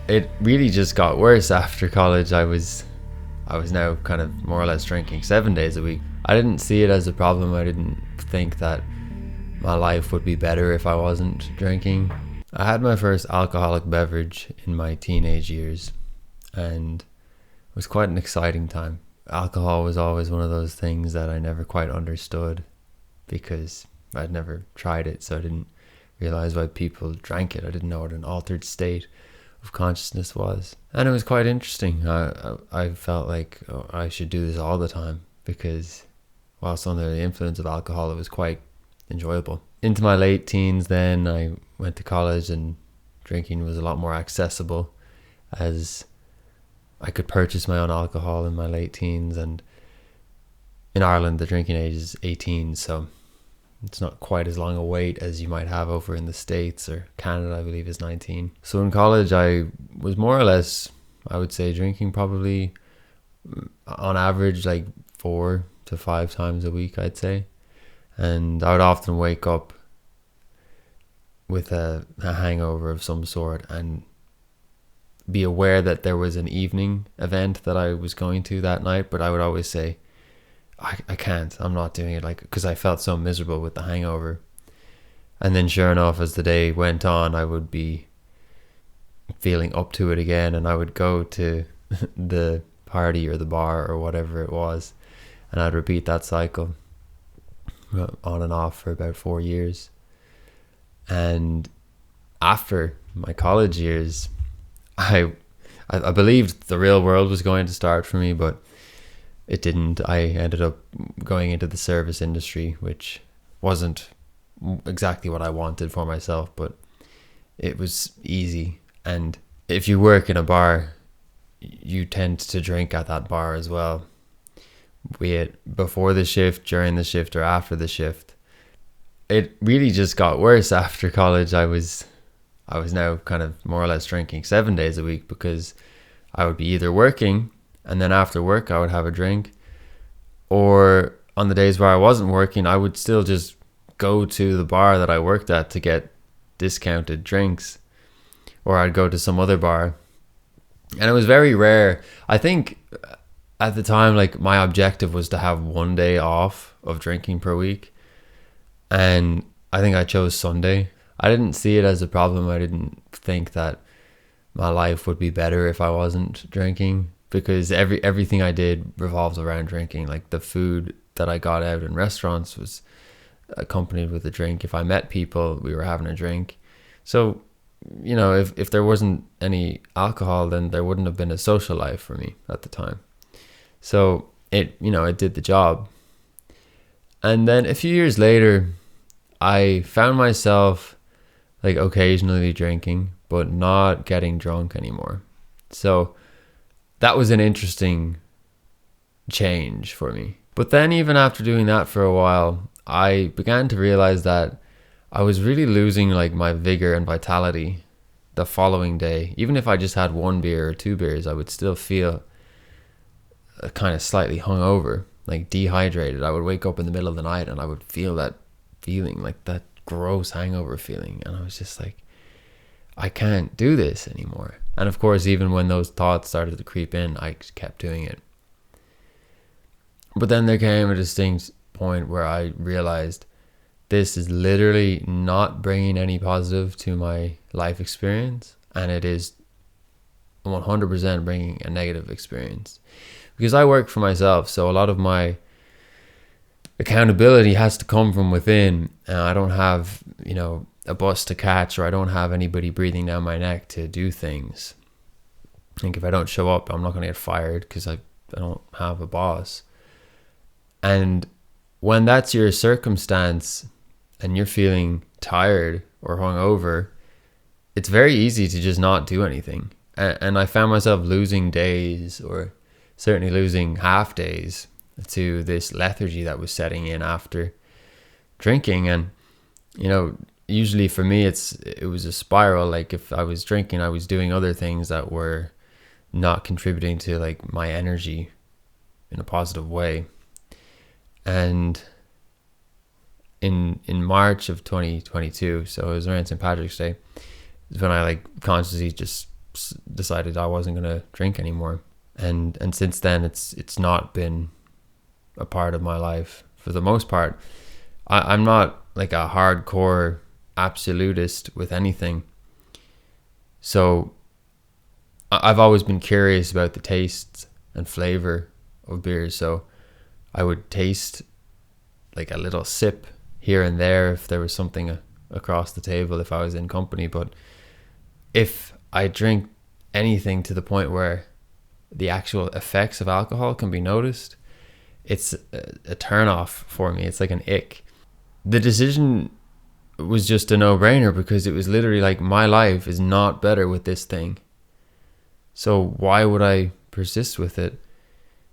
It really just got worse after college. I was now kind of more or less drinking 7 days a week. I didn't see it as a problem. I didn't think that my life would be better if I wasn't drinking. I had my first alcoholic beverage in my teenage years, and it was quite an exciting time. Alcohol was always one of those things that I never quite understood because I'd never tried it, so I didn't realize why people drank it. I didn't know what an altered state of consciousness was, and it was quite interesting. I felt like I should do this all the time because whilst under the influence of alcohol, it was quite enjoyable. Into my late teens, then I went to college, and drinking was a lot more accessible as I could purchase my own alcohol in my late teens, and in Ireland the drinking age is 18, so it's not quite as long a wait as you might have over in the States, or Canada I believe is 19. So in college I was more or less, I would say, drinking probably on average like 4 to 5 times a week, I'd say. And I would often wake up with a hangover of some sort and be aware that there was an evening event that I was going to that night, but I would always say, I can't, I'm not doing it, like, because I felt so miserable with the hangover. And then sure enough, as the day went on, I would be feeling up to it again, and I would go to the party or the bar or whatever it was, and I'd repeat that cycle on and off for about 4 years. And after my college years, I believed the real world was going to start for me, but it didn't. I ended up going into the service industry, which wasn't exactly what I wanted for myself, but it was easy. And if you work in a bar, you tend to drink at that bar as well, be it before the shift, during the shift, or after the shift. It really just got worse after college. I was now kind of more or less drinking 7 days a week because I would be either working, and then after work I would have a drink, or on the days where I wasn't working, I would still just go to the bar that I worked at to get discounted drinks, or I'd go to some other bar. And it was very rare. I think at the time, like, my objective was to have 1 day off of drinking per week, and I think I chose Sunday. I didn't see it as a problem. I didn't think that my life would be better if I wasn't drinking, because everything I did revolves around drinking. Like, the food that I got out in restaurants was accompanied with a drink. If I met people, we were having a drink. So, you know, if there wasn't any alcohol, then there wouldn't have been a social life for me at the time. So it did the job. And then a few years later, I found myself like occasionally drinking, but not getting drunk anymore. So that was an interesting change for me. But then even after doing that for a while, I began to realize that I was really losing like my vigor and vitality the following day. Even if I just had 1 beer or 2 beers, I would still feel kind of slightly hungover, like dehydrated. I would wake up in the middle of the night and I would feel that feeling, like that gross hangover feeling. And I was just like, I can't do this anymore. And of course, even when those thoughts started to creep in, I kept doing it. But then there came a distinct point where I realized this is literally not bringing any positive to my life experience, and it is 100% bringing a negative experience. Because I work for myself, so a lot of my accountability has to come from within. I don't have, a bus to catch, or I don't have anybody breathing down my neck to do things. I think if I don't show up, I'm not going to get fired because I don't have a boss. And when that's your circumstance and you're feeling tired or hungover, it's very easy to just not do anything. And I found myself losing days, or certainly losing half days, to this lethargy that was setting in after drinking. And, usually for me, it was a spiral. Like, if I was drinking, I was doing other things that were not contributing to like my energy in a positive way. And in March of 2022, so it was around St. Patrick's Day, is when I like consciously just decided I wasn't going to drink anymore. And since then, it's not been a part of my life for the most part. I'm not like a hardcore absolutist with anything. So I've always been curious about the taste and flavor of beers. So I would taste like a little sip here and there if there was something across the table, if I was in company. But if I drink anything to the point where the actual effects of alcohol can be noticed, it's a turn off for me. It's like an ick. The decision was just a no-brainer because it was literally like, my life is not better with this thing. So why would I persist with it?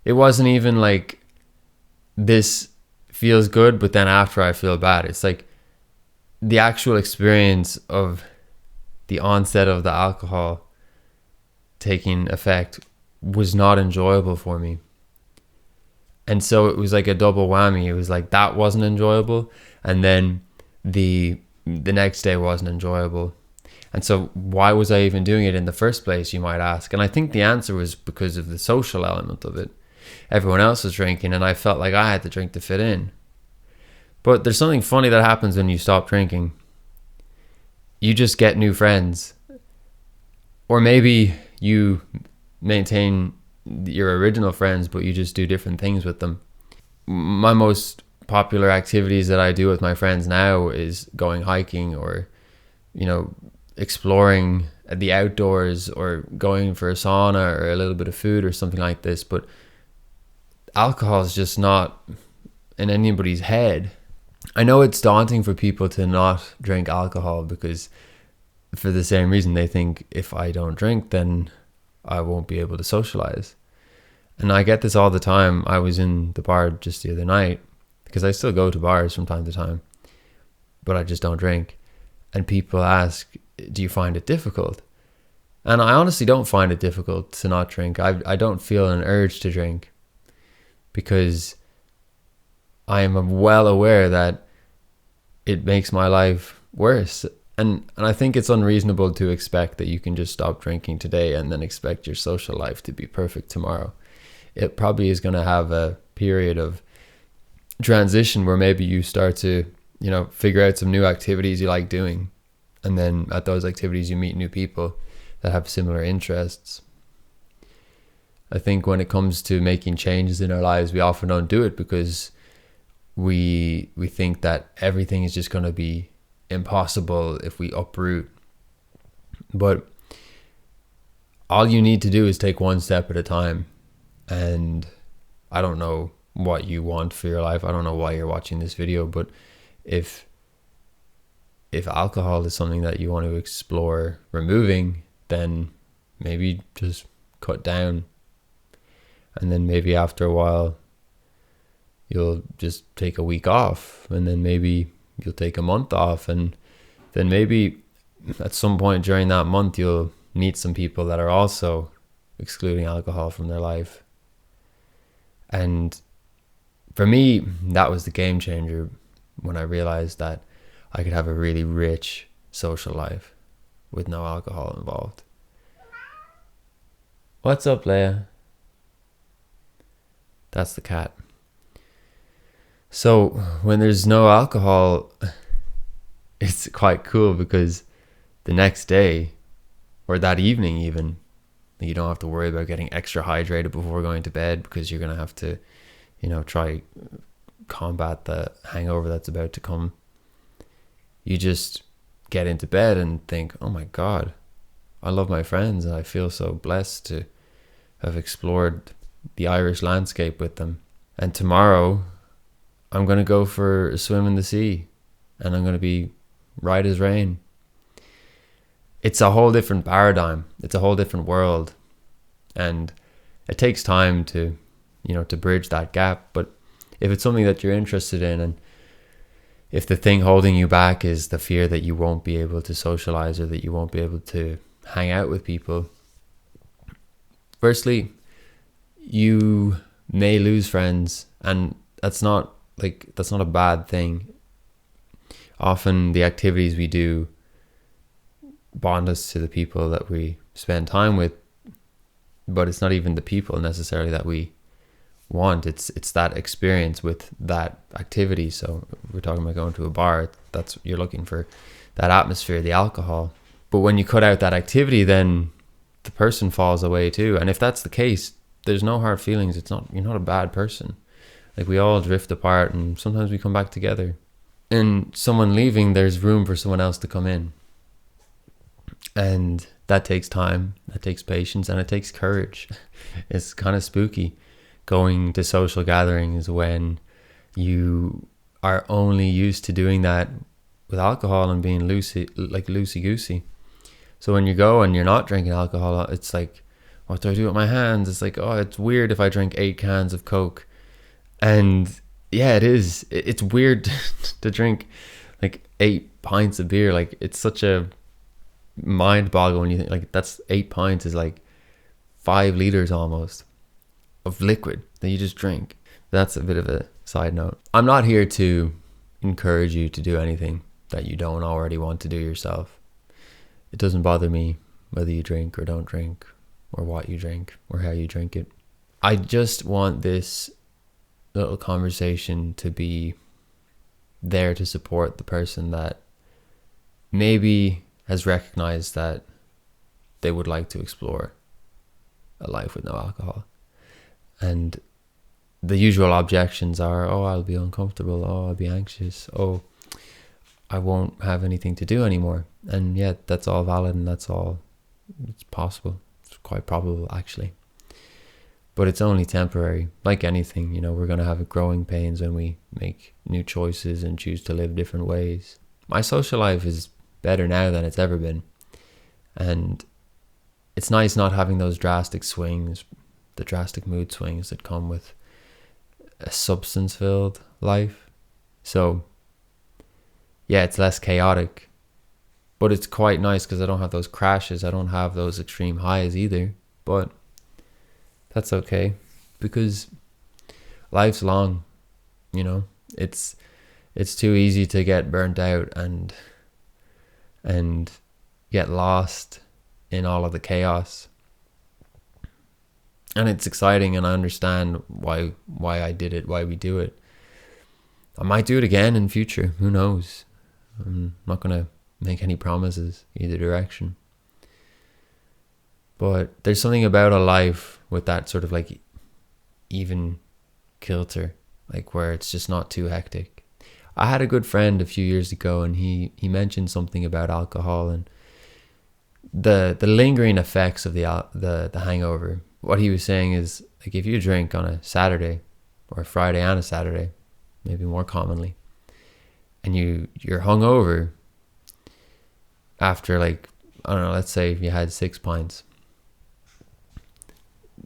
It wasn't even like, this feels good, but then after I feel bad. It's like the actual experience of the onset of the alcohol taking effect was not enjoyable for me. And so it was like a double whammy. It was like, that wasn't enjoyable, and then the next day wasn't enjoyable. And so why was I even doing it in the first place, you might ask? And I think the answer was because of the social element of it. Everyone else was drinking and I felt like I had to drink to fit in. But there's something funny that happens when you stop drinking. You just get new friends. Or maybe you maintain your original friends, but you just do different things with them. My most popular activities that I do with my friends now is going hiking, or, exploring the outdoors, or going for a sauna or a little bit of food or something like this. But alcohol is just not in anybody's head. I know it's daunting for people to not drink alcohol because, for the same reason, they think, if I don't drink, then I won't be able to socialize. And I get this all the time. I was in the bar just the other night, because I still go to bars from time to time, but I just don't drink. And people ask, do you find it difficult? And I honestly don't find it difficult to not drink. I don't feel an urge to drink, because I am well aware that it makes my life worse. And I think it's unreasonable to expect that you can just stop drinking today and then expect your social life to be perfect tomorrow. It probably is going to have a period of transition where maybe you start to, figure out some new activities you like doing. And then at those activities, you meet new people that have similar interests. I think when it comes to making changes in our lives, we often don't do it because we think that everything is just going to be impossible if we uproot. But all you need to do is take one step at a time. And I don't know what you want for your life. I don't know why you're watching this video, but if alcohol is something that you want to explore removing, then maybe just cut down. And then maybe after a while, you'll just take a week off, and then maybe you'll take a month off, and then maybe at some point during that month, you'll meet some people that are also excluding alcohol from their life. And for me, that was the game changer, when I realized that I could have a really rich social life with no alcohol involved. What's up, Leia? That's the cat. So when there's no alcohol, it's quite cool, because the next day, or that evening even, you don't have to worry about getting extra hydrated before going to bed, because you're going to have to, try combat the hangover that's about to come. You just get into bed and think, oh my God, I love my friends, and I feel so blessed to have explored the Irish landscape with them. And tomorrow, I'm going to go for a swim in the sea, and I'm going to be right as rain. It's a whole different paradigm. It's a whole different world. And it takes time to, to bridge that gap. But if it's something that you're interested in, and if the thing holding you back is the fear that you won't be able to socialize, or that you won't be able to hang out with people, firstly, you may lose friends, and that's not a bad thing. Often the activities we do bond us to the people that we spend time with, but it's not even the people necessarily that we want. It's that experience with that activity. So we're talking about going to a bar, that's, you're looking for that atmosphere, the alcohol. But when you cut out that activity, then the person falls away too. And if that's the case, there's no hard feelings. You're not a bad person. Like, we all drift apart and sometimes we come back together. And someone leaving, there's room for someone else to come in. And that takes time, that takes patience, and it takes courage. It's kind of spooky going to social gatherings when you are only used to doing that with alcohol and being loosey-goosey. So when you go and you're not drinking alcohol, it's like, what do I do with my hands? It's like, oh, it's weird if I drink 8 cans of Coke. And yeah, it is. It's weird to drink like 8 pints of beer. Like, it's such a mind boggle when you think, like, that's 8 pints is like 5 liters almost of liquid that you just drink. That's a bit of a side note. I'm not here to encourage you to do anything that you don't already want to do yourself. It doesn't bother me whether you drink or don't drink, or what you drink, or how you drink it. I just want this little conversation to be there to support the person that maybe has recognized that they would like to explore a life with no alcohol. And the usual objections are, oh, I'll be uncomfortable, oh, I'll be anxious, oh, I won't have anything to do anymore. And yeah, that's all valid, and it's possible. It's quite probable, actually. But it's only temporary. Like anything, we're going to have growing pains when we make new choices and choose to live different ways. My social life is better now than it's ever been. And it's nice not having those drastic swings, the drastic mood swings that come with a substance-filled life. So, yeah, it's less chaotic. But it's quite nice because I don't have those crashes. I don't have those extreme highs either. But that's okay, because life's long, it's too easy to get burnt out and get lost in all of the chaos. And it's exciting, and I understand why I did it, why we do it. I might do it again in future, who knows? I'm not going to make any promises either direction. But there's something about a life with that sort of like even kilter, like where it's just not too hectic. I had a good friend a few years ago, and he mentioned something about alcohol and the lingering effects of the hangover. What he was saying is, like, if you drink on a Saturday or a Friday and a Saturday, maybe more commonly, and you're hungover after, like, I don't know, let's say if you had 6 pints,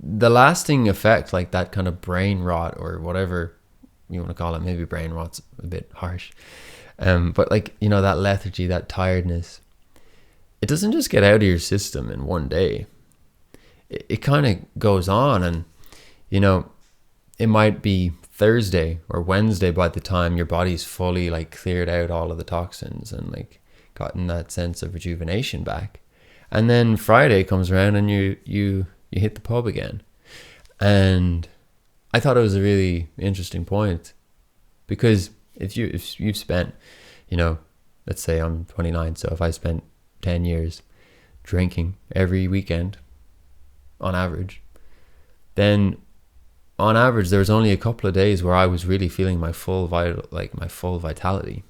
the lasting effect, like that kind of brain rot or whatever you want to call it, maybe brain rot's a bit harsh, but like, that lethargy, that tiredness, it doesn't just get out of your system in one day. It kind of goes on, and it might be Thursday or Wednesday by the time your body's fully like cleared out all of the toxins and like gotten that sense of rejuvenation back. And then Friday comes around and you hit the pub again. And I thought it was a really interesting point, because if you've spent, let's say I'm 29, so if I spent 10 years drinking every weekend on average, then on average there was only a couple of days where I was really feeling my full vitality,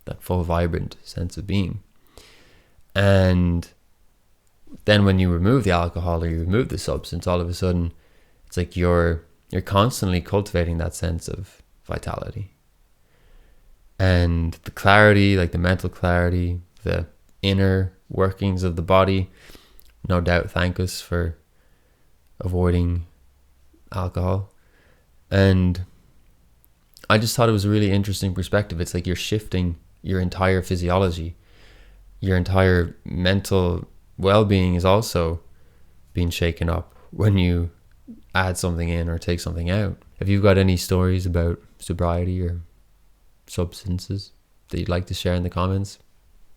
that full vibrant sense of being. And then when you remove the alcohol or you remove the substance, all of a sudden it's like you're constantly cultivating that sense of vitality. And the clarity, like the mental clarity, the inner workings of the body, no doubt thank us for avoiding alcohol. And I just thought it was a really interesting perspective. It's like you're shifting your entire physiology. Your entire mental well-being is also being shaken up when you add something in or take something out. If you've got any stories about sobriety or substances that you'd like to share in the comments,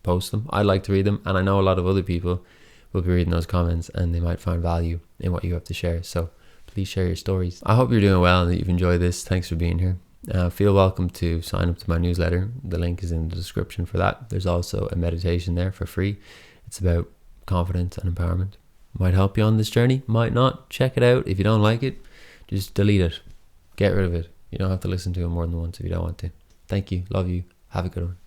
post them. I'd like to read them, and I know a lot of other people will be reading those comments, and they might find value in what you have to share. So please share your stories. I hope you're doing well and that you've enjoyed this. Thanks for being here. Feel welcome to sign up to my newsletter. The link is in the description for that. There's also a meditation there for free. It's about confidence and empowerment. Might help you on this journey, might not. Check it out. If you don't like it, just delete it. Get rid of it. You don't have to listen to it more than once if you don't want to. Thank you. Love you. Have a good one.